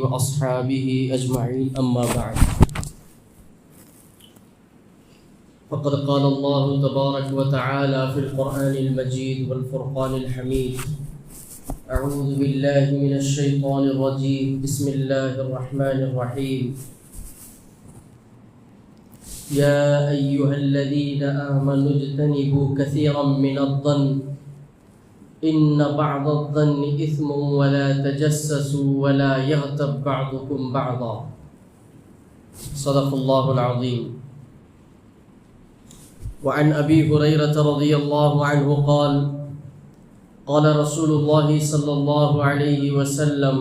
وأصحابه أجمعين أما بعد فقد قال الله تبارك وتعالى في القرآن المجيد والفرقان الحميد أعوذ بالله من الشيطان الرجيم بسم الله الرحمن الرحيم يا أيها الذين آمنوا اجتنبوا كثيرا من الظن إن بعض الظن إثم ولا تجسسوا ولا يغتب بعضكم بعضا صدق الله العظيم وعن أبي هريرة رضي الله عنه قال قال رسول الله صلى الله عليه وسلم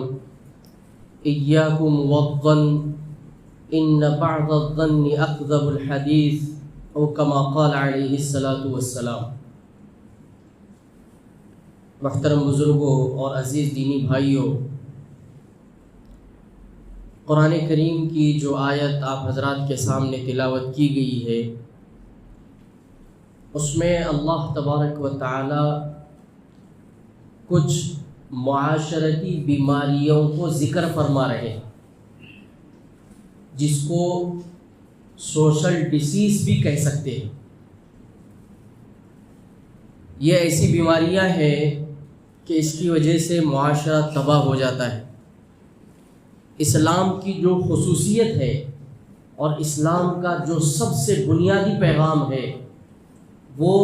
إياكم والظن إن بعض الظن أكذب الحديث أو كما قال عليه الصلاة والسلام۔ محترم بزرگوں اور عزیز دینی بھائیوں، قرآن کریم کی جو آیت آپ حضرات کے سامنے تلاوت کی گئی ہے، اس میں اللہ تبارک و تعالی کچھ معاشرتی بیماریوں کو ذکر فرما رہے ہیں، جس کو سوشل ڈیسیز بھی کہہ سکتے ہیں۔ یہ ایسی بیماریاں ہیں کہ اس کی وجہ سے معاشرہ تباہ ہو جاتا ہے۔ اسلام کی جو خصوصیت ہے اور اسلام کا جو سب سے بنیادی پیغام ہے وہ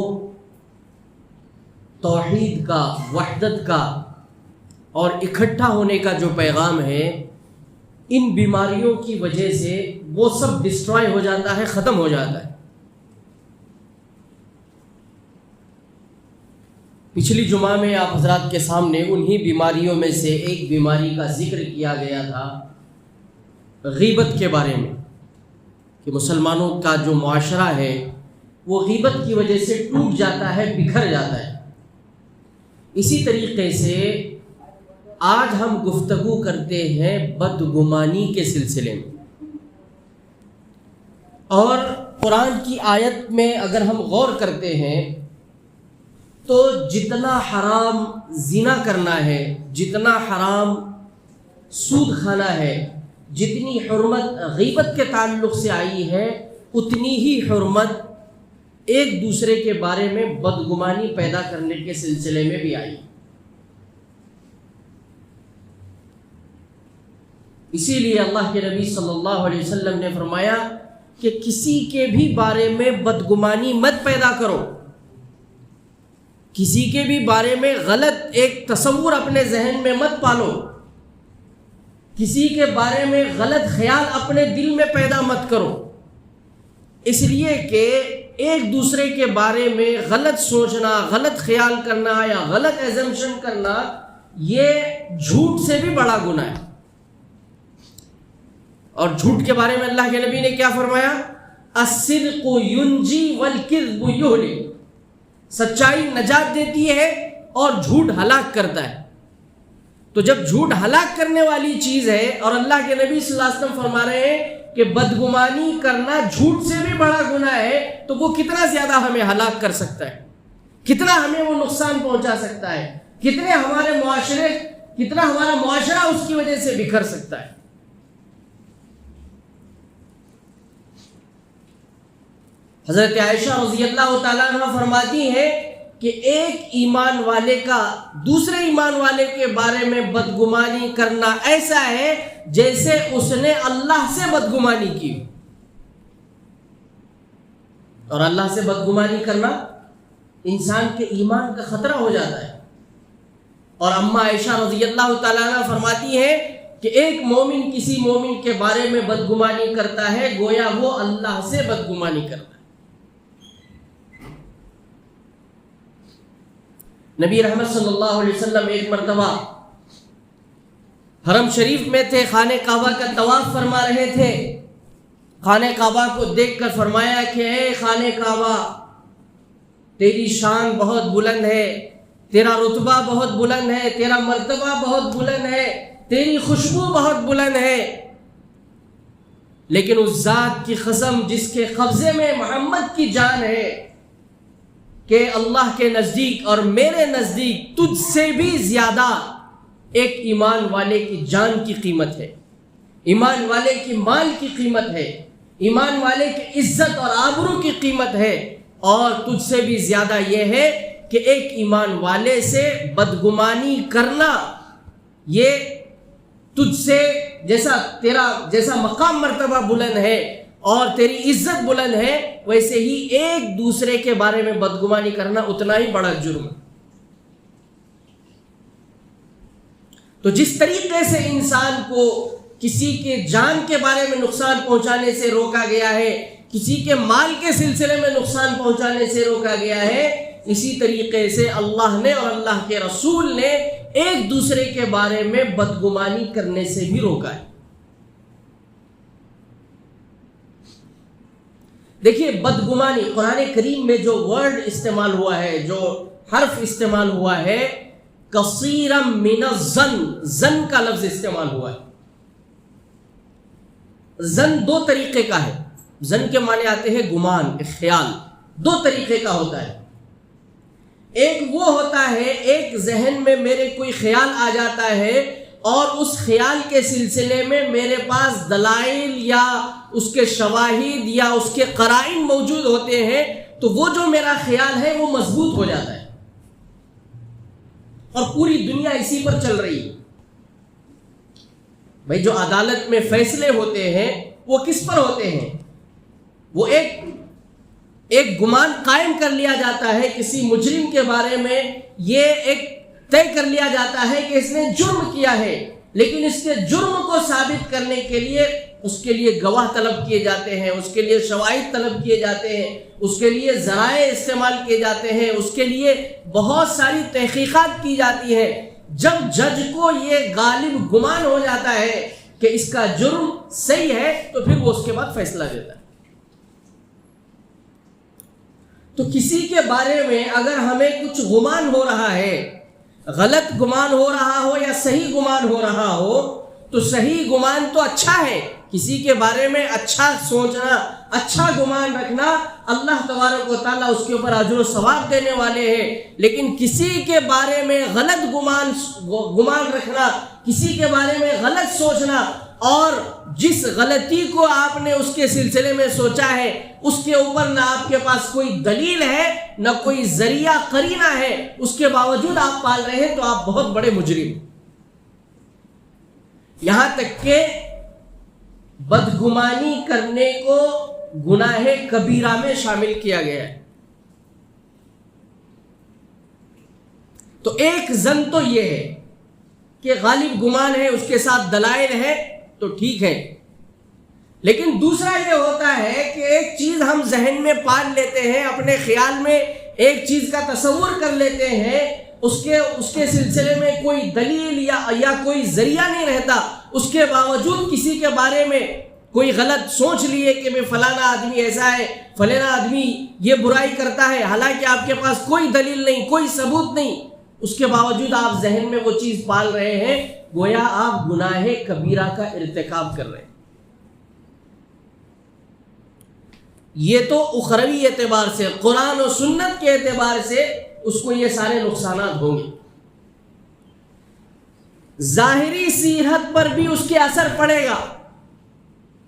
توحید کا، وحدت کا اور اکٹھا ہونے کا جو پیغام ہے، ان بیماریوں کی وجہ سے وہ سب ڈسٹرائے ہو جاتا ہے، ختم ہو جاتا ہے۔ پچھلی جمعہ میں آپ حضرات کے سامنے انہی بیماریوں میں سے ایک بیماری کا ذکر کیا گیا تھا، غیبت کے بارے میں، کہ مسلمانوں کا جو معاشرہ ہے وہ غیبت کی وجہ سے ٹوٹ جاتا ہے، بکھر جاتا ہے۔ اسی طریقے سے آج ہم گفتگو کرتے ہیں بدگمانی کے سلسلے میں، اور قرآن کی آیت میں اگر ہم غور کرتے ہیں تو جتنا حرام زنا کرنا ہے، جتنا حرام سود کھانا ہے، جتنی حرمت غیبت کے تعلق سے آئی ہے، اتنی ہی حرمت ایک دوسرے کے بارے میں بدگمانی پیدا کرنے کے سلسلے میں بھی آئی۔ اسی لیے اللہ کے نبی صلی اللہ علیہ وسلم نے فرمایا کہ کسی کے بھی بارے میں بدگمانی مت پیدا کرو، کسی کے بھی بارے میں غلط ایک تصور اپنے ذہن میں مت پالو، کسی کے بارے میں غلط خیال اپنے دل میں پیدا مت کرو، اس لیے کہ ایک دوسرے کے بارے میں غلط سوچنا، غلط خیال کرنا یا غلط ایزمپشن کرنا یہ جھوٹ سے بھی بڑا گناہ ہے۔ اور جھوٹ کے بارے میں اللہ کے نبی نے کیا فرمایا؟ الصدق ینجی والکذب یہلک، سچائی نجات دیتی ہے اور جھوٹ ہلاک کرتا ہے۔ تو جب جھوٹ ہلاک کرنے والی چیز ہے اور اللہ کے نبی صلی اللہ علیہ وسلم فرما رہے ہیں کہ بدگمانی کرنا جھوٹ سے بھی بڑا گناہ ہے، تو وہ کتنا زیادہ ہمیں ہلاک کر سکتا ہے، کتنا ہمیں وہ نقصان پہنچا سکتا ہے، کتنا ہمارا معاشرہ اس کی وجہ سے بکھر سکتا ہے۔ حضرت عائشہ رضی اللہ تعالیٰ عنہ فرماتی ہیں کہ ایک ایمان والے کا دوسرے ایمان والے کے بارے میں بدگمانی کرنا ایسا ہے جیسے اس نے اللہ سے بدگمانی کی، اور اللہ سے بدگمانی کرنا انسان کے ایمان کا خطرہ ہو جاتا ہے۔ اور اماں عائشہ رضی اللہ تعالیٰ عنہ فرماتی ہیں کہ ایک مومن کسی مومن کے بارے میں بدگمانی کرتا ہے گویا وہ اللہ سے بدگمانی کرتا ہے۔ نبی رحمت صلی اللہ علیہ وسلم ایک مرتبہ حرم شریف میں تھے، خانہ کعبہ کا طواف فرما رہے تھے۔ خانہ کعبہ کو دیکھ کر فرمایا کہ اے خانہ کعبہ، تیری شان بہت بلند ہے، تیرا رتبہ بہت بلند ہے، تیرا مرتبہ بہت بلند ہے، تیری خوشبو بہت بلند ہے، لیکن اس ذات کی قسم جس کے قبضے میں محمد کی جان ہے کہ اللہ کے نزدیک اور میرے نزدیک تجھ سے بھی زیادہ ایک ایمان والے کی جان کی قیمت ہے۔ ایمان والے کی مال کی قیمت ہے، ایمان والے کی عزت اور آبرو کی قیمت ہے، اور تجھ سے بھی زیادہ یہ ہے کہ ایک ایمان والے سے بدگمانی کرنا، یہ تجھ سے جیسا مقام مرتبہ بلند ہے اور تیری عزت بلند ہے، ویسے ہی ایک دوسرے کے بارے میں بدگمانی کرنا اتنا ہی بڑا جرم ہے۔ تو جس طریقے سے انسان کو کسی کے جان کے بارے میں نقصان پہنچانے سے روکا گیا ہے، کسی کے مال کے سلسلے میں نقصان پہنچانے سے روکا گیا ہے، اسی طریقے سے اللہ نے اور اللہ کے رسول نے ایک دوسرے کے بارے میں بدگمانی کرنے سے بھی روکا ہے۔ دیکھیے بدگمانی، قرآن کریم میں جو ورڈ استعمال ہوا ہے، جو حرف استعمال ہوا ہے، کثیرا من الظن، ظن کا لفظ استعمال ہوا ہے۔ ظن دو طریقے کا ہے، ظن کے معنی آتے ہیں گمان، خیال، دو طریقے کا ہوتا ہے۔ ایک وہ ہوتا ہے، ایک ذہن میں میرے کوئی خیال آ جاتا ہے اور اس خیال کے سلسلے میں میرے پاس دلائل یا اس کے شواہد یا اس کے قرائن موجود ہوتے ہیں، تو وہ جو میرا خیال ہے وہ مضبوط ہو جاتا ہے، اور پوری دنیا اسی پر چل رہی ہے۔ بھائی جو عدالت میں فیصلے ہوتے ہیں وہ کس پر ہوتے ہیں؟ وہ ایک گمان قائم کر لیا جاتا ہے کسی مجرم کے بارے میں، یہ ایک طے کر لیا جاتا ہے کہ اس نے جرم کیا ہے، لیکن اس کے جرم کو ثابت کرنے کے لیے اس کے لیے گواہ طلب کیے جاتے ہیں، اس کے لیے شواہد طلب کیے جاتے ہیں، اس کے لیے ذرائع استعمال کیے جاتے ہیں، اس کے لیے بہت ساری تحقیقات کی جاتی ہیں۔ جب جج کو یہ غالب گمان ہو جاتا ہے کہ اس کا جرم صحیح ہے، تو پھر وہ اس کے بعد فیصلہ دیتا ہے۔ تو کسی کے بارے میں اگر ہمیں کچھ گمان ہو رہا ہے، غلط گمان ہو رہا ہو یا صحیح گمان ہو رہا ہو، تو صحیح گمان تو اچھا ہے، کسی کے بارے میں اچھا سوچنا، اچھا گمان رکھنا، اللہ تبارک و تعالیٰ اس کے اوپر اجر و ثواب دینے والے ہیں۔ لیکن کسی کے بارے میں غلط گمان رکھنا، کسی کے بارے میں غلط سوچنا، اور جس غلطی کو آپ نے اس کے سلسلے میں سوچا ہے اس کے اوپر نہ آپ کے پاس کوئی دلیل ہے، نہ کوئی ذریعہ قرینہ ہے، اس کے باوجود آپ پال رہے ہیں، تو آپ بہت بڑے مجرم۔ یہاں تک کہ بدگمانی کرنے کو گناہ کبیرہ میں شامل کیا گیا ہے۔ تو ایک ظن تو یہ ہے کہ غالب گمان ہے، اس کے ساتھ دلائل ہے تو ٹھیک ہے، لیکن دوسرا یہ ہوتا ہے کہ ایک چیز ہم ذہن میں پال لیتے ہیں، اپنے خیال میں ایک چیز کا تصور کر لیتے ہیں، اس کے سلسلے میں کوئی دلیل یا کوئی ذریعہ نہیں رہتا، اس کے باوجود کسی کے بارے میں کوئی غلط سوچ لیے کہ میں فلانا آدمی ایسا ہے، فلانا آدمی یہ برائی کرتا ہے، حالانکہ آپ کے پاس کوئی دلیل نہیں، کوئی ثبوت نہیں، اس کے باوجود آپ ذہن میں وہ چیز پال رہے ہیں، گویا آپ گناہ کبیرہ کا ارتکاب کر رہے ہیں۔ یہ تو اخروی اعتبار سے، قرآن و سنت کے اعتبار سے اس کو یہ سارے نقصانات ہوں گے۔ ظاہری سیرت پر بھی اس کے اثر پڑے گا۔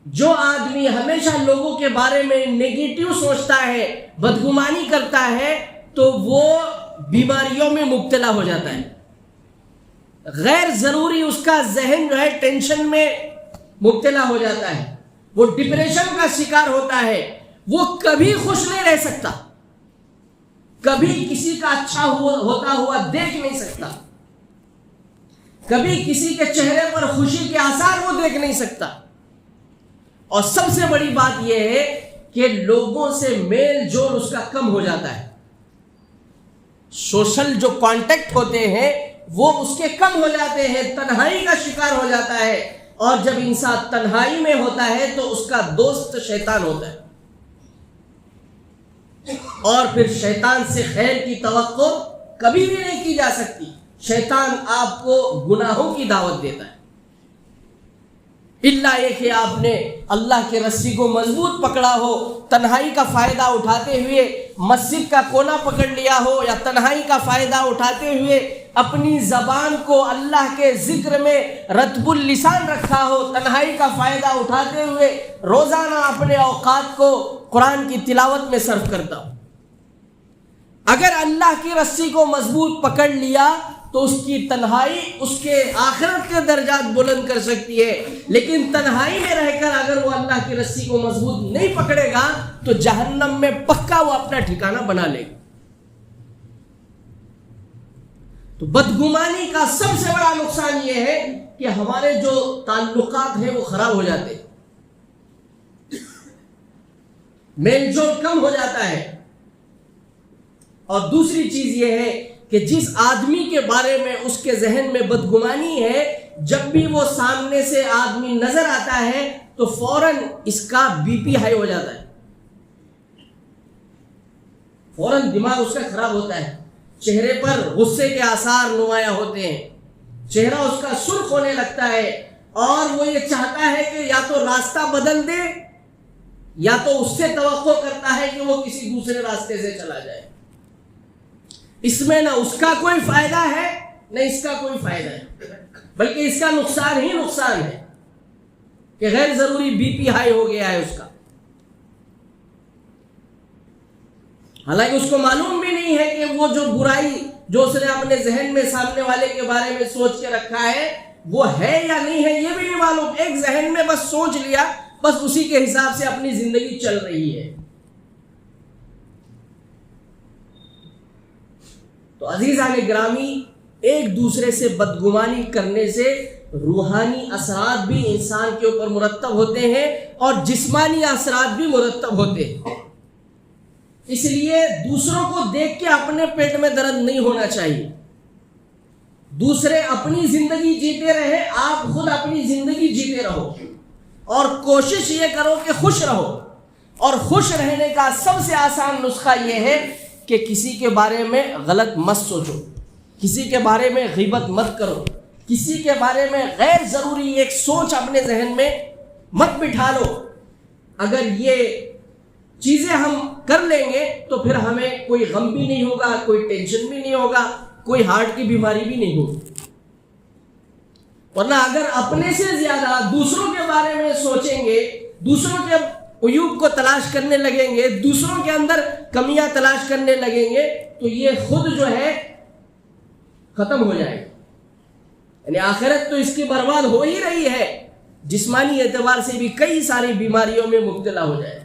جو آدمی ہمیشہ لوگوں کے بارے میں نیگیٹو سوچتا ہے، بدگمانی کرتا ہے، تو وہ بیماریوں میں مبتلا ہو جاتا ہے۔ غیر ضروری اس کا ذہن جو ہے ٹینشن میں مبتلا ہو جاتا ہے، وہ ڈپریشن کا شکار ہوتا ہے، وہ کبھی خوش نہیں رہ سکتا، کبھی کسی کا اچھا ہوتا ہوا دیکھ نہیں سکتا، کبھی کسی کے چہرے پر خوشی کے آثار وہ دیکھ نہیں سکتا، اور سب سے بڑی بات یہ ہے کہ لوگوں سے میل جول اس کا کم ہو جاتا ہے، سوشل جو کانٹیکٹ ہوتے ہیں وہ اس کے کم ہو جاتے ہیں، تنہائی کا شکار ہو جاتا ہے، اور جب انسان تنہائی میں ہوتا ہے تو اس کا دوست شیطان ہوتا ہے، اور پھر شیطان سے خیر کی توقع کبھی بھی نہیں کی جا سکتی۔ شیطان آپ کو گناہوں کی دعوت دیتا ہے، الا یہ کہ آپ نے اللہ کے رسی کو مضبوط پکڑا ہو، تنہائی کا فائدہ اٹھاتے ہوئے مسجد کا کونا پکڑ لیا ہو، یا تنہائی کا فائدہ اٹھاتے ہوئے اپنی زبان کو اللہ کے ذکر میں رطب اللسان رکھا ہو، تنہائی کا فائدہ اٹھاتے ہوئے روزانہ اپنے اوقات کو قرآن کی تلاوت میں صرف کرتا ہو۔ اگر اللہ کی رسی کو مضبوط پکڑ لیا تو اس کی تنہائی اس کے آخرت کے درجات بلند کر سکتی ہے، لیکن تنہائی میں رہ کر اگر وہ اللہ کی رسی کو مضبوط نہیں پکڑے گا تو جہنم میں پکا وہ اپنا ٹھکانہ بنا لے گا۔ تو بدگمانی کا سب سے بڑا نقصان یہ ہے کہ ہمارے جو تعلقات ہیں وہ خراب ہو جاتے ہیں، میل جول کم ہو جاتا ہے۔ اور دوسری چیز یہ ہے کہ جس آدمی کے بارے میں اس کے ذہن میں بدگمانی ہے، جب بھی وہ سامنے سے آدمی نظر آتا ہے تو فوراً اس کا بی پی ہائی ہو جاتا ہے، فوراً دماغ اس کا خراب ہوتا ہے، چہرے پر غصے کے آثار نمایاں ہوتے ہیں، چہرہ اس کا سرخ ہونے لگتا ہے، اور وہ یہ چاہتا ہے کہ یا تو راستہ بدل دے یا تو اس سے توقع کرتا ہے کہ وہ کسی دوسرے راستے سے چلا جائے۔ اس میں نہ اس کا کوئی فائدہ ہے نہ اس کا کوئی فائدہ ہے، بلکہ اس کا نقصان ہی نقصان ہے کہ غیر ضروری بی پی ہائی ہو گیا ہے اس کا، حالانکہ اس کو معلوم بھی نہیں ہے کہ وہ جو برائی جو اس نے اپنے ذہن میں سامنے والے کے بارے میں سوچ کے رکھا ہے وہ ہے یا نہیں ہے، یہ بھی نہیں معلوم، ایک ذہن میں بس سوچ لیا، بس اسی کے حساب سے اپنی زندگی چل رہی ہے۔ تو عزیزان گرامی، ایک دوسرے سے بدگمانی کرنے سے روحانی اثرات بھی انسان کے اوپر مرتب ہوتے ہیں اور جسمانی اثرات بھی مرتب ہوتے ہیں۔ اس لیے دوسروں کو دیکھ کے اپنے پیٹ میں درد نہیں ہونا چاہیے۔ دوسرے اپنی زندگی جیتے رہے، آپ خود اپنی زندگی جیتے رہو، اور کوشش یہ کرو کہ خوش رہو۔ اور خوش رہنے کا سب سے آسان نسخہ یہ ہے کہ کسی کے بارے میں غلط مت سوچو، کسی کے بارے میں غیبت مت کرو، کسی کے بارے میں غیر ضروری ایک سوچ اپنے ذہن میں مت بٹھا لو۔ اگر یہ چیزیں ہم کر لیں گے تو پھر ہمیں کوئی غم بھی نہیں ہوگا، کوئی ٹینشن بھی نہیں ہوگا، کوئی ہارٹ کی بیماری بھی نہیں ہوگی۔ ورنہ اگر اپنے سے زیادہ دوسروں کے بارے میں سوچیں گے، دوسروں کے عیوب کو تلاش کرنے لگیں گے، دوسروں کے اندر کمیاں تلاش کرنے لگیں گے، تو یہ خود جو ہے ختم ہو جائے گا، یعنی آخرت تو اس کی برباد ہو ہی رہی ہے، جسمانی اعتبار سے بھی کئی ساری بیماریوں میں مبتلا ہو جائے۔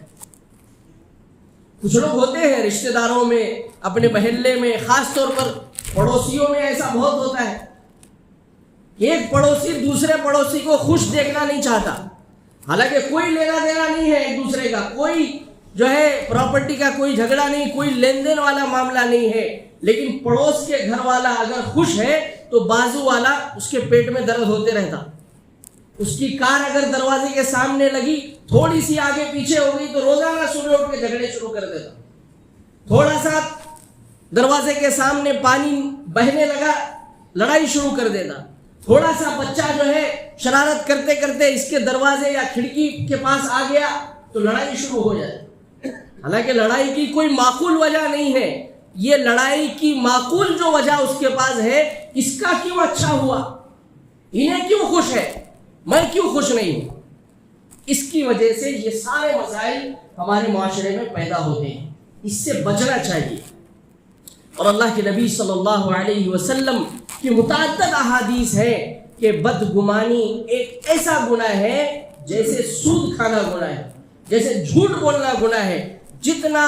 کچھ لوگ ہوتے ہیں رشتہ داروں میں، اپنے محلے میں، خاص طور پر پڑوسیوں میں ایسا بہت ہوتا ہے کہ ایک پڑوسی دوسرے پڑوسی کو خوش دیکھنا نہیں چاہتا، حالانکہ کوئی لینا دینا نہیں ہے ایک دوسرے کا، کوئی جو ہے پراپرٹی کا کوئی جھگڑا نہیں، کوئی لین دین والا معاملہ نہیں ہے، لیکن پڑوس کے گھر والا اگر خوش ہے تو بازو والا اس کے پیٹ میں درد ہوتے رہتا۔ اس کی کار اگر دروازے کے سامنے لگی، تھوڑی سی آگے پیچھے ہو گئی تو روزانہ صبح اٹھ کے جھگڑے شروع کر دیتا، تھوڑا سا دروازے کے سامنے پانی بہنے لگا لڑائی شروع کر دیتا، تھوڑا سا بچہ جو ہے شرارت کرتے کرتے اس کے دروازے یا کھڑکی کے پاس آ گیا تو لڑائی شروع ہو جائے۔ حالانکہ لڑائی کی کوئی معقول وجہ نہیں ہے، یہ لڑائی کی معقول جو وجہ اس کے پاس ہے، اس کا کیوں اچھا ہوا، انہیں کیوں خوش ہے، میں کیوں خوش نہیں ہوں، اس کی وجہ سے یہ سارے مسائل ہمارے معاشرے میں پیدا ہوتے ہیں، اس سے بچنا چاہیے۔ اور اللہ کے نبی صلی اللہ علیہ وسلم کی متعدد احادیث ہے کہ بدگمانی ایک ایسا گناہ ہے جیسے سود کھانا گناہ ہے، جیسے جھوٹ بولنا گناہ ہے۔ جتنا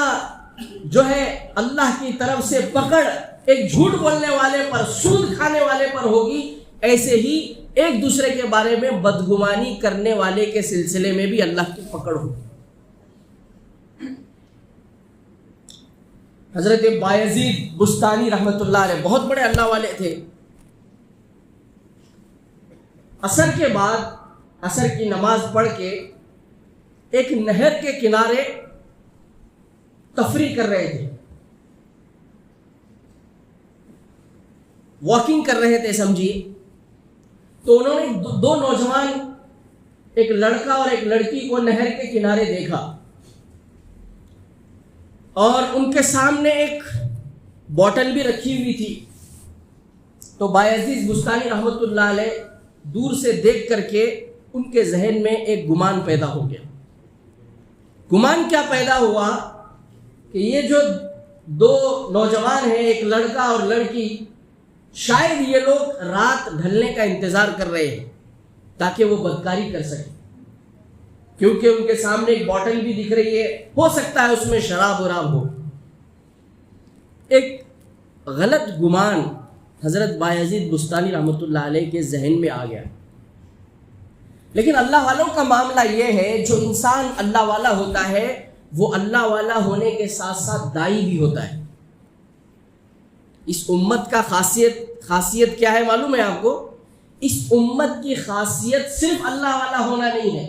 جو ہے اللہ کی طرف سے پکڑ ایک جھوٹ بولنے والے پر، سود کھانے والے پر ہوگی، ایسے ہی ایک دوسرے کے بارے میں بدگمانی کرنے والے کے سلسلے میں بھی اللہ کی پکڑ ہوگی۔ حضرت بایزید بستانی رحمۃ اللہ علیہ بہت بڑے اللہ والے تھے۔ عصر کے بعد عصر کی نماز پڑھ کے ایک نہر کے کنارے تفریح کر رہے تھے، واکنگ کر رہے تھے سمجھیے، تو انہوں نے دو نوجوان، ایک لڑکا اور ایک لڑکی کو نہر کے کنارے دیکھا، اور ان کے سامنے ایک بوتل بھی رکھی ہوئی تھی، تو بایزید بستانی رحمۃ اللہ علیہ دور سے دیکھ کر کے ان کے ذہن میں ایک گمان پیدا ہو گیا. گمان کیا پیدا ہوا کہ یہ جو دو نوجوان ہیں، ایک لڑکا اور لڑکی، شاید یہ لوگ رات ڈھلنے کا انتظار کر رہے ہیں تاکہ وہ بدکاری کر سکیں، کیونکہ ان کے سامنے ایک بوتل بھی دکھ رہی ہے، ہو سکتا ہے اس میں شراب وراب ہو. ایک غلط گمان حضرت بایزید بستانی رحمۃ اللہ علیہ کے ذہن میں آ گیا. لیکن اللہ والوں کا معاملہ یہ ہے، جو انسان اللہ والا ہوتا ہے وہ اللہ والا ہونے کے ساتھ ساتھ دائی بھی ہوتا ہے. اس امت کا خاصیت کیا ہے معلوم ہے آپ کو؟ اس امت کی خاصیت صرف اللہ والا ہونا نہیں ہے،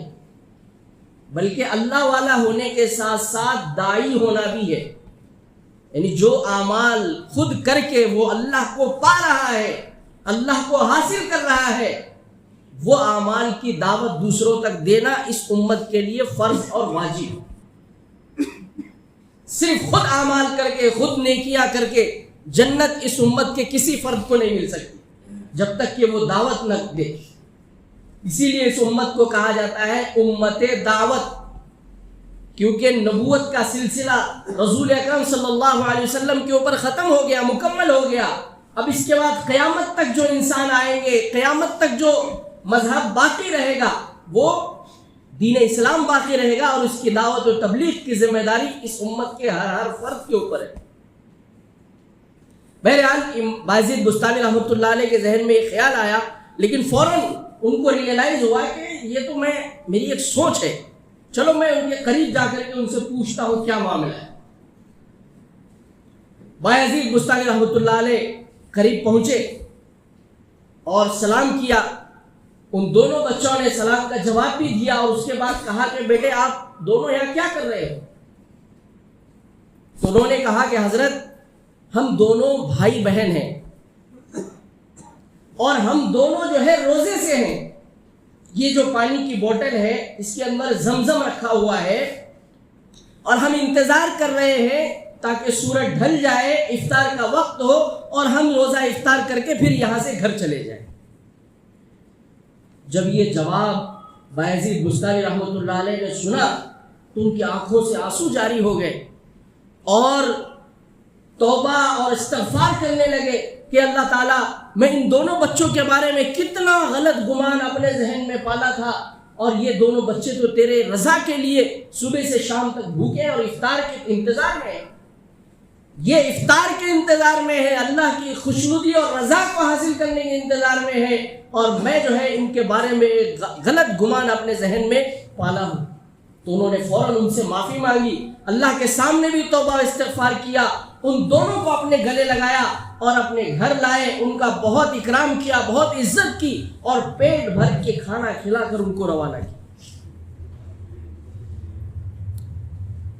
بلکہ اللہ والا ہونے کے ساتھ ساتھ دائی ہونا بھی ہے. یعنی جو اعمال خود کر کے وہ اللہ کو پا رہا ہے، اللہ کو حاصل کر رہا ہے، وہ اعمال کی دعوت دوسروں تک دینا اس امت کے لیے فرض اور واجب. صرف خود اعمال کر کے، خود نیکیاں کر کے جنت اس امت کے کسی فرد کو نہیں مل سکتی جب تک کہ وہ دعوت نہ دے. اسی لیے اس امت کو کہا جاتا ہے امت دعوت، کیونکہ نبوت کا سلسلہ رسول اکرم صلی اللہ علیہ وسلم کے اوپر ختم ہو گیا، مکمل ہو گیا. اب اس کے بعد قیامت تک جو انسان آئیں گے، قیامت تک جو مذہب باقی رہے گا، وہ دین اسلام باقی رہے گا، اور اس کی دعوت و تبلیغ کی ذمہ داری اس امت کے ہر فرد کے اوپر ہے. بہرحال بایزید بستانی رحمۃ اللہ علیہ کے ذہن میں ایک خیال آیا، لیکن فوراً ان کو ریئلائز ہوا کہ یہ تو میری ایک سوچ ہے، چلو میں ان کے قریب جا کر کے ان سے پوچھتا ہوں کیا معاملہ ہے. بایزید بستانی رحمۃ اللہ علیہ قریب پہنچے اور سلام کیا. ان دونوں بچوں نے سلام کا جواب بھی دیا اور اس کے بعد کہا کہ بیٹے آپ دونوں یہاں کیا کر رہے ہو؟ تو انہوں نے کہا کہ حضرت ہم دونوں بھائی بہن ہیں اور ہم دونوں جو ہے روزے سے ہیں. یہ جو پانی کی بوتل ہے اس کے اندر زمزم رکھا ہوا ہے اور ہم انتظار کر رہے ہیں تاکہ سورج ڈھل جائے، افطار کا وقت ہو اور ہم روزہ افطار کر کے پھر یہاں سے گھر چلے جائیں. جب یہ جواب بایزید بستانی رحمۃ اللہ علیہ نے سنا تو ان کی آنکھوں سے آنسو جاری ہو گئے اور توبہ اور استغفار کرنے لگے کہ اللہ تعالیٰ میں ان دونوں بچوں کے بارے میں کتنا غلط گمان اپنے ذہن میں پالا تھا، اور یہ دونوں بچے تو تیرے رضا کے لیے صبح سے شام تک بھوکے اور افطار کے انتظار میں ہیں. یہ افطار کے انتظار میں ہے، اللہ کی خوشنودی اور رضا کو حاصل کرنے کے انتظار میں ہے، اور میں جو ہے ان کے بارے میں غلط گمان اپنے ذہن میں پالا ہوں. تو انہوں نے فوراً ان سے معافی مانگی، اللہ کے سامنے بھی توبہ و استغفار کیا، ان دونوں کو اپنے گلے لگایا اور اپنے گھر لائے، ان کا بہت اکرام کیا، بہت عزت کی اور پیٹ بھر کے کھانا کھلا کر ان کو روانہ کیا.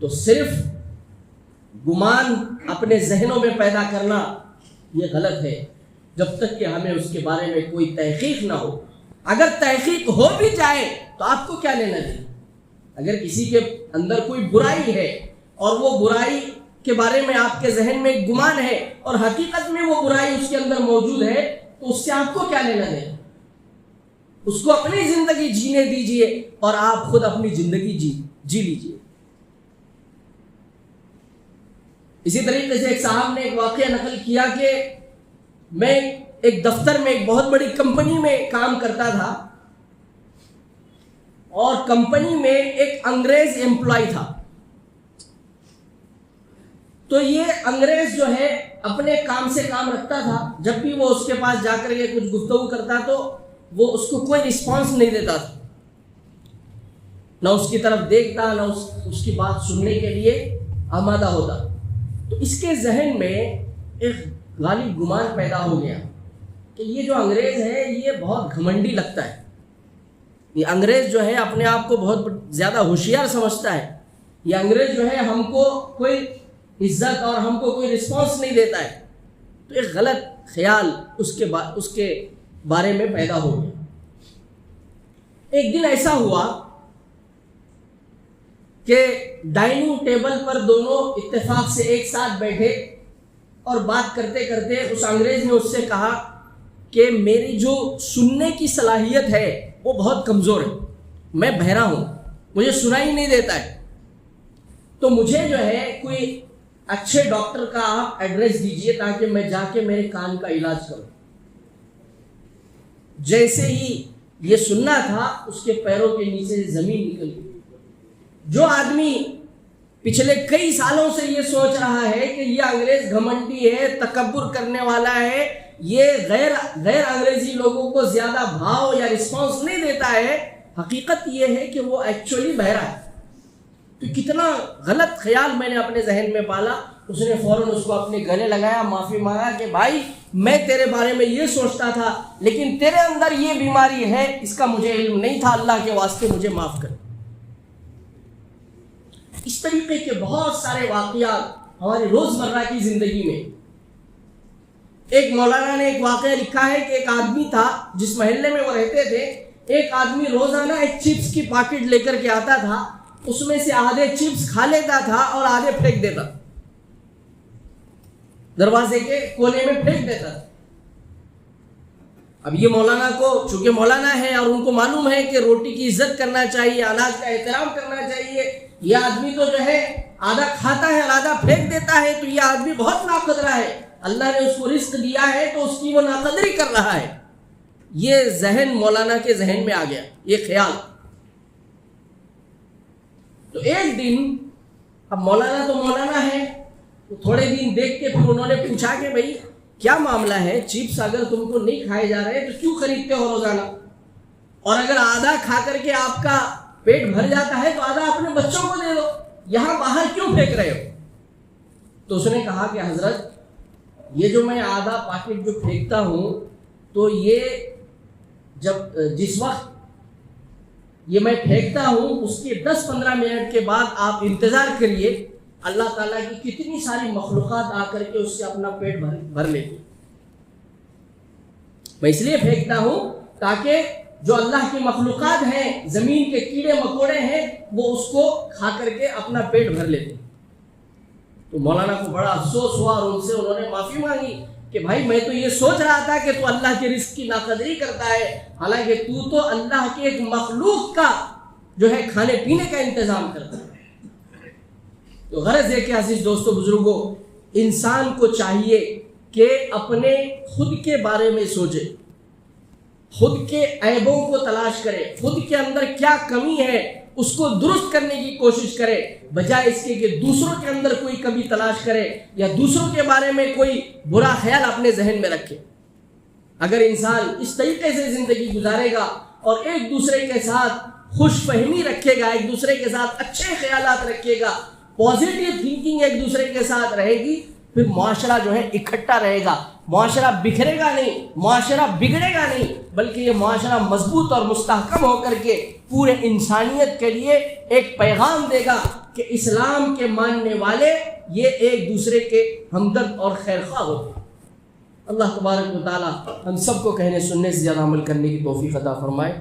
تو صرف گمان اپنے ذہنوں میں پیدا کرنا یہ غلط ہے جب تک کہ ہمیں اس کے بارے میں کوئی تحقیق نہ ہو. اگر تحقیق ہو بھی جائے تو آپ کو کیا لینا چاہیے؟ اگر کسی کے اندر کوئی برائی ہے اور وہ برائی کے بارے میں آپ کے ذہن میں ایک گمان ہے اور حقیقت میں وہ برائی اس کے اندر موجود ہے، تو اس سے آپ کو کیا لینا دینا؟ اس کو اپنی زندگی جینے دیجئے اور آپ خود اپنی زندگی جی لیجئے. اسی طریقے سے ایک صاحب نے ایک واقعہ نقل کیا کہ میں ایک دفتر میں ایک بہت بڑی کمپنی میں کام کرتا تھا اور کمپنی میں ایک انگریز امپلائی تھا. تو یہ انگریز جو ہے اپنے کام سے کام رکھتا تھا، جب بھی وہ اس کے پاس جا کر کے کچھ گفتگو کرتا تو وہ اس کو کوئی رسپانس نہیں دیتا تھا، نہ اس کی طرف دیکھتا، نہ اس کی بات سننے کے لیے آمادہ ہوتا. تو اس کے ذہن میں ایک غالب گمان پیدا ہو گیا کہ یہ جو انگریز ہے یہ بہت گھمنڈی لگتا ہے، یہ انگریز جو ہے اپنے آپ کو بہت زیادہ ہوشیار سمجھتا ہے، یہ انگریز جو ہے ہم کو کوئی عزت اور ہم کو کوئی رسپانس نہیں دیتا ہے. تو ایک غلط خیال اس کے بارے میں پیدا ہو گیا. ایک دن ایسا ہوا کہ ڈائننگ ٹیبل پر دونوں اتفاق سے ایک ساتھ بیٹھے اور بات کرتے کرتے اس انگریز نے اس سے کہا کہ میری جو سننے کی صلاحیت ہے وہ بہت کمزور ہے، میں بہرا ہوں، مجھے سنائی نہیں دیتا ہے، تو مجھے جو ہے کوئی اچھے ڈاکٹر کا آپ ایڈریس دیجئے تاکہ میں جا کے میرے کان کا علاج کروں۔ جیسے ہی یہ سننا تھا اس کے پیروں کے نیچے سے زمین نکل گئی۔ جو آدمی پچھلے کئی سالوں سے یہ سوچ رہا ہے کہ یہ انگریز گھمنڈی ہے، تکبر کرنے والا ہے، یہ غیر انگریزی لوگوں کو زیادہ بھاؤ یا رسپانس نہیں دیتا ہے، حقیقت یہ ہے کہ وہ ایکچولی بہرا ہے۔ تو کتنا غلط خیال میں نے اپنے ذہن میں پالا۔ اس نے فوراً اس کو اپنے گلے لگایا، معافی مانگا کہ بھائی میں تیرے بارے میں یہ سوچتا تھا لیکن تیرے اندر یہ بیماری ہے، اس کا مجھے علم نہیں تھا، اللہ کے واسطے مجھے معاف کر۔ اس طریقے کے بہت سارے واقعات ہماری روزمرہ کی زندگی میں۔ ایک مولانا نے ایک واقعہ لکھا ہے کہ ایک آدمی تھا جس محلے میں وہ رہتے تھے، ایک آدمی روزانہ ایک چپس کی پاکٹ لے کر کے آتا تھا، اس میں سے آدھے چپس کھا لیتا تھا اور آدھے پھینک دیتا، دروازے کے کونے میں پھینک دیتا تھا۔ اب یہ مولانا کو، چونکہ مولانا ہے اور ان کو معلوم ہے کہ روٹی کی عزت کرنا چاہیے، اناج کا احترام کرنا چاہیے، یہ آدمی تو جو ہے آدھا کھاتا ہے اور آدھا پھینک دیتا ہے، تو یہ آدمی بہت ناقدرہ ہے، اللہ نے اس کو رزق دیا ہے تو اس کی وہ ناقدری کر رہا ہے۔ یہ ذہن مولانا کے ذہن میں آ گیا، یہ خیال۔ تو ایک دن، اب مولانا تو مولانا ہے، تو تھوڑے دن دیکھ کے پھر انہوں نے پوچھا کہ بھئی کیا معاملہ ہے، چپس اگر تم کو نہیں کھائے جا رہے تو کیوں خریدتے ہو روزانہ، اور اگر آدھا کھا کر کے آپ کا پیٹ بھر جاتا ہے تو آدھا اپنے بچوں کو دے دو، یہاں باہر کیوں پھینک رہے ہو؟ تو اس نے کہا کہ حضرت یہ جو میں آدھا پاکٹ جو پھینکتا ہوں تو یہ جس وقت یہ میں پھینکتا ہوں اس کے 10-15 منٹ کے بعد آپ انتظار کریے، اللہ تعالیٰ کی کتنی ساری مخلوقات آ کر کے اس سے اپنا پیٹ بھر لیتی۔ میں اس لیے پھینکتا ہوں تاکہ جو اللہ کی مخلوقات ہیں، زمین کے کیڑے مکوڑے ہیں، وہ اس کو کھا کر کے اپنا پیٹ بھر لیتے۔ تو مولانا کو بڑا افسوس ہوا اور ان سے انہوں نے معافی مانگی کہ بھائی میں تو یہ سوچ رہا تھا کہ تو اللہ کے رزق کی ناقدری کرتا ہے، حالانکہ تو اللہ کے ایک مخلوق کا جو ہے کھانے پینے کا انتظام کرتا ہے۔ تو غرض ہے کہ عزیز دوستو بزرگوں، انسان کو چاہیے کہ اپنے خود کے بارے میں سوچے، خود کے عیبوں کو تلاش کرے، خود کے اندر کیا کمی ہے اس کو درست کرنے کی کوشش کرے، بجائے اس کے کہ دوسروں کے اندر کوئی کمی تلاش کرے یا دوسروں کے بارے میں کوئی برا خیال اپنے ذہن میں رکھے۔ اگر انسان اس طریقے سے زندگی گزارے گا اور ایک دوسرے کے ساتھ خوش فہمی رکھے گا، ایک دوسرے کے ساتھ اچھے خیالات رکھے گا، پازیٹیو تھنکنگ ایک دوسرے کے ساتھ رہے گی، پھر معاشرہ جو ہے اکٹھا رہے گا، معاشرہ بکھرے گا نہیں، معاشرہ بگڑے گا نہیں، بلکہ یہ معاشرہ مضبوط اور مستحکم ہو کر کے پورے انسانیت کے لیے ایک پیغام دے گا کہ اسلام کے ماننے والے یہ ایک دوسرے کے ہمدرد اور خیرخواہ ہوتے ہیں۔ اللہ تبارک و تعالی ہم سب کو کہنے سننے سے زیادہ عمل کرنے کی توفیق عطا فرمائے۔